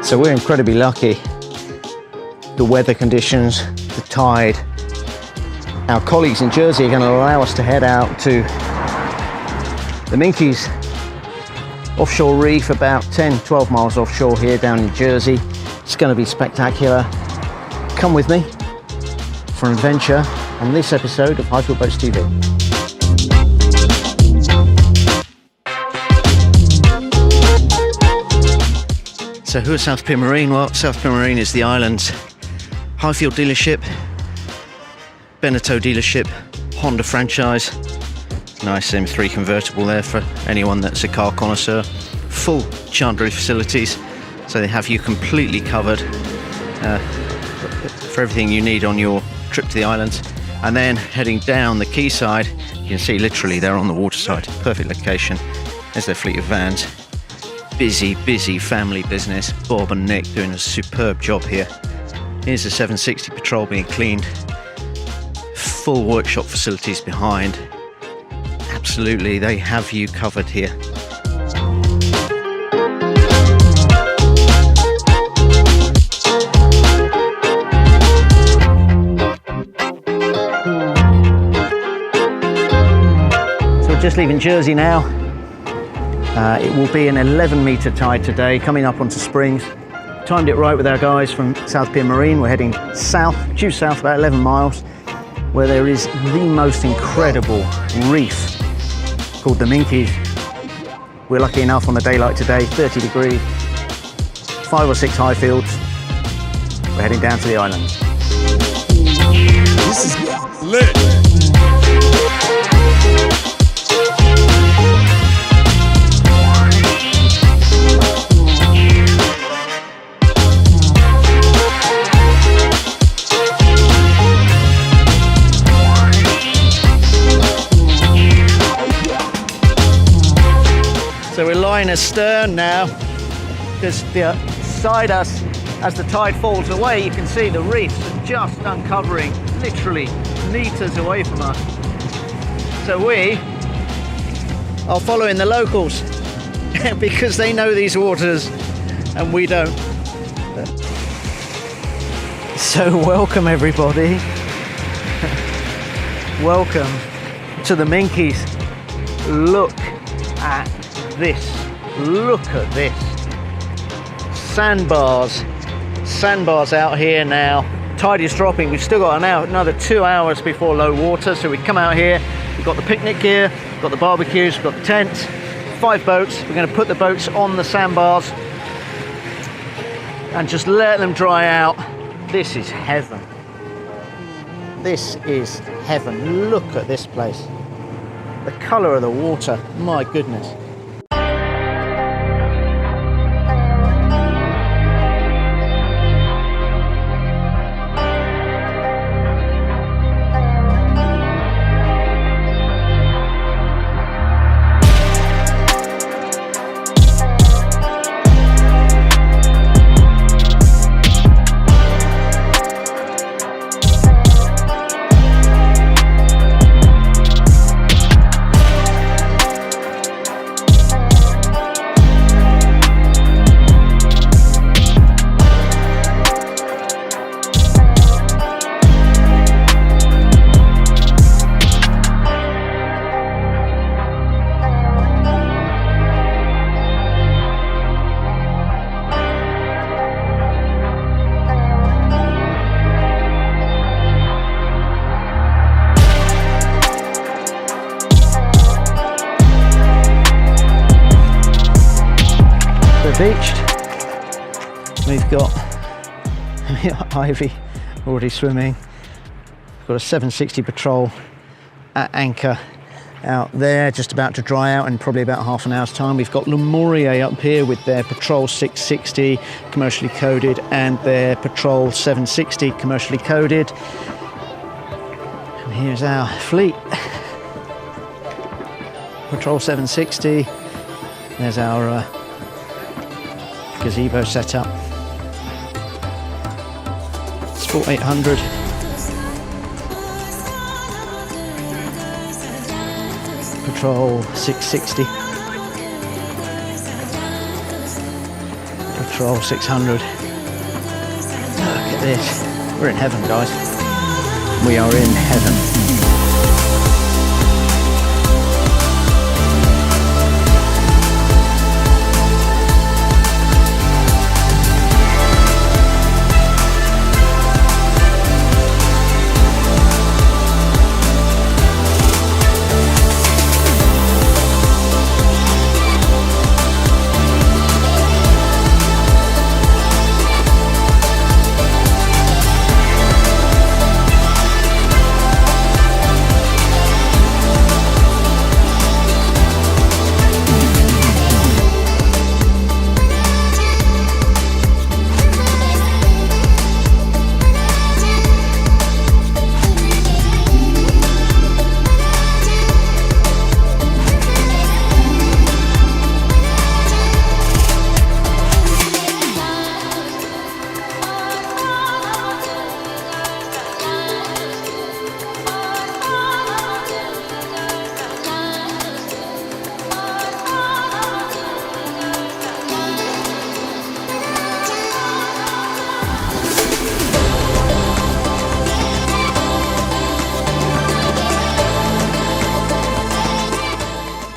So we're incredibly lucky. The weather conditions, the tide. Our colleagues in Jersey are going to allow us to head out to the Minquies offshore reef, about 10-12 miles offshore here down in Jersey. It's going to be spectacular. Come with me for an adventure on this episode of Highfield TV. So who is South Pier Marine? Well, South Pier Marine is the island's Highfield dealership, Beneteau dealership, Honda franchise. Nice M3 convertible there for anyone that's a car connoisseur. Full chandlery facilities, so they have you completely covered for everything you need on your trip to the islands. And then heading down the quayside, you can see literally they're on the waterside. Perfect location. There's their fleet of vans. Busy family business. Bob and Nick doing a superb job here. Here's the 760 patrol being cleaned. Full workshop facilities behind. Absolutely, they have you covered here. So we're just leaving Jersey now. It will be an 11-metre tide today, coming up onto Springs. Timed it right with our guys from South Pier Marine. We're heading south, due south about 11 miles, where there is the most incredible reef called the Minquies. We're lucky enough on the daylight today, 30 degrees, 5 or 6 high fields. We're heading down to the islands. This is lit. So we're lying astern now, because beside us, as the tide falls away, you can see the reefs are just uncovering, literally meters away from us. So we are following the locals because they know these waters and we don't. So welcome everybody. Welcome to the Minquies. Look at this. Look at this. Sandbars out here now. Tide is dropping. We've still got another 2 hours before low water, so we come out here. We've got the picnic gear, we've got the barbecues, we've got the tents, 5 boats. We're going to put the boats on the sandbars and just let them dry out. This is heaven. This is heaven. Look at this place. The colour of the water, my goodness. Beached. We've got Ivy already swimming. We've got a 760 patrol at anchor out there, just about to dry out in probably about half an hour's time. We've got Le Minquiers up here with their patrol 660 commercially coded and their patrol 760 commercially coded. And here's our fleet. Patrol 760. There's our gazebo set up. Sport 800. Patrol 660. Patrol 600. Look at this. We're in heaven, guys. We are in heaven.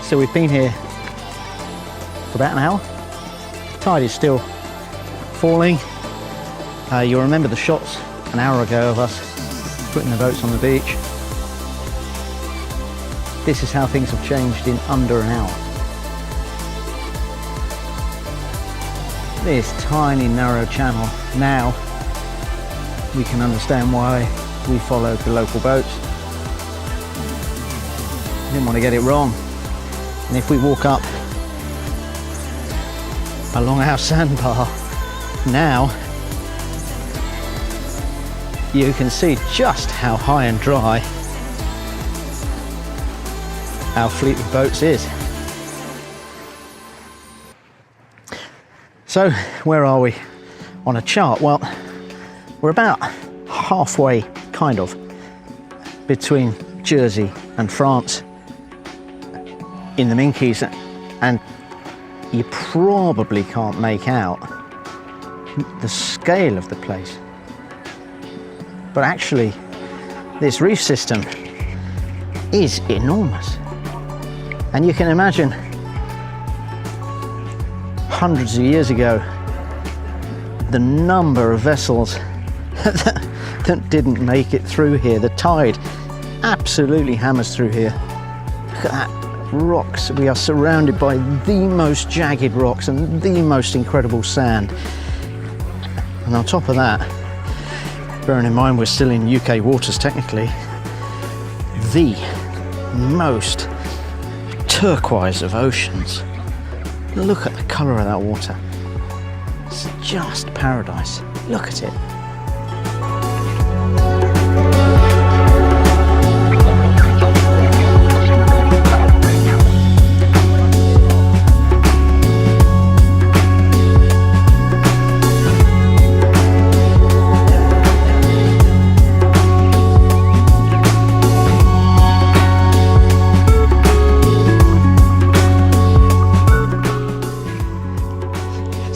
So we've been here for about an hour. Tide is still falling. You'll remember the shots an hour ago of us putting the boats on the beach. This is how things have changed in under an hour. This tiny narrow channel, now we can understand why we followed the local boats. Didn't want to get it wrong. And if we walk up along our sandbar now, you can see just how high and dry our fleet of boats is. So where are we on a chart? Well, we're about halfway, kind of, between Jersey and France in the Minquies, and you probably can't make out the scale of the place. But actually, this reef system is enormous. And you can imagine hundreds of years ago, the number of vessels that didn't make it through here. The tide absolutely hammers through here. Look at that. Rocks. We are surrounded by the most jagged rocks and the most incredible sand. And on top of that, bearing in mind we're still in UK waters technically, the most turquoise of oceans. Look at the colour of that water. It's just paradise. Look at it.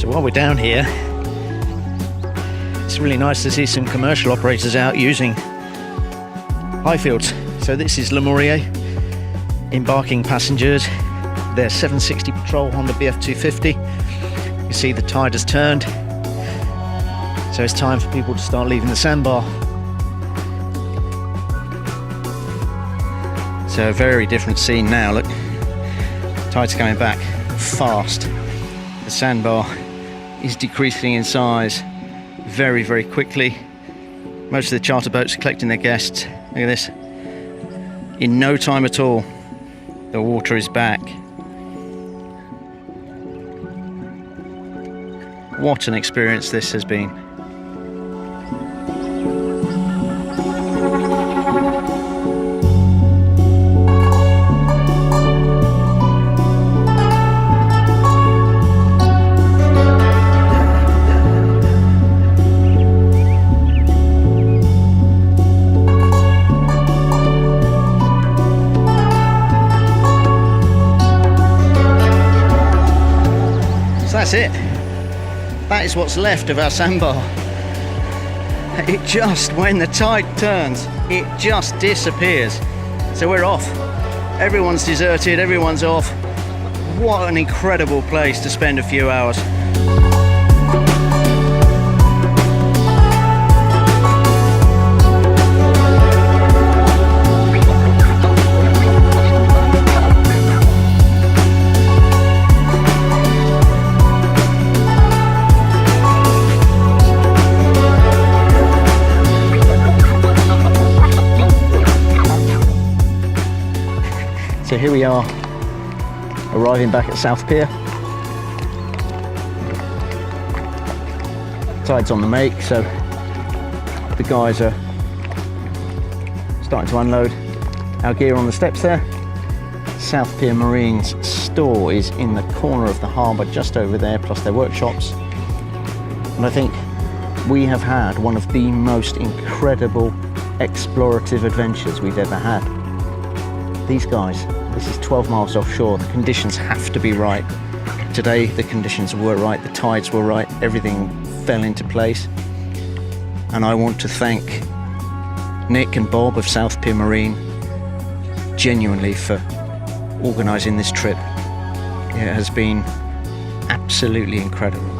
While we're down here, it's really nice to see some commercial operators out using Highfields. So this is Le Minquiers embarking passengers. Their 760 Patrol Honda BF250. You see the tide has turned, so it's time for people to start leaving the sandbar. So a very different scene now. Look, tide's coming back fast. The sandbar is decreasing in size very, very quickly. Most of the charter boats are collecting their guests. Look at this. In no time at all, the water is back. What an experience this has been. That's it. That is what's left of our sandbar. It just, when the tide turns, it just disappears. So we're off. Everyone's deserted, everyone's off. What an incredible place to spend a few hours. So here we are, arriving back at South Pier. Tide's on the make, so the guys are starting to unload our gear on the steps there. South Pier Marine's store is in the corner of the harbour, just over there, plus their workshops. And I think we have had one of the most incredible explorative adventures we've ever had. These guys, this is 12 miles offshore, the conditions have to be right. Today the conditions were right, the tides were right, everything fell into place. And I want to thank Nick and Bob of South Pier Marine genuinely for organising this trip. It has been absolutely incredible.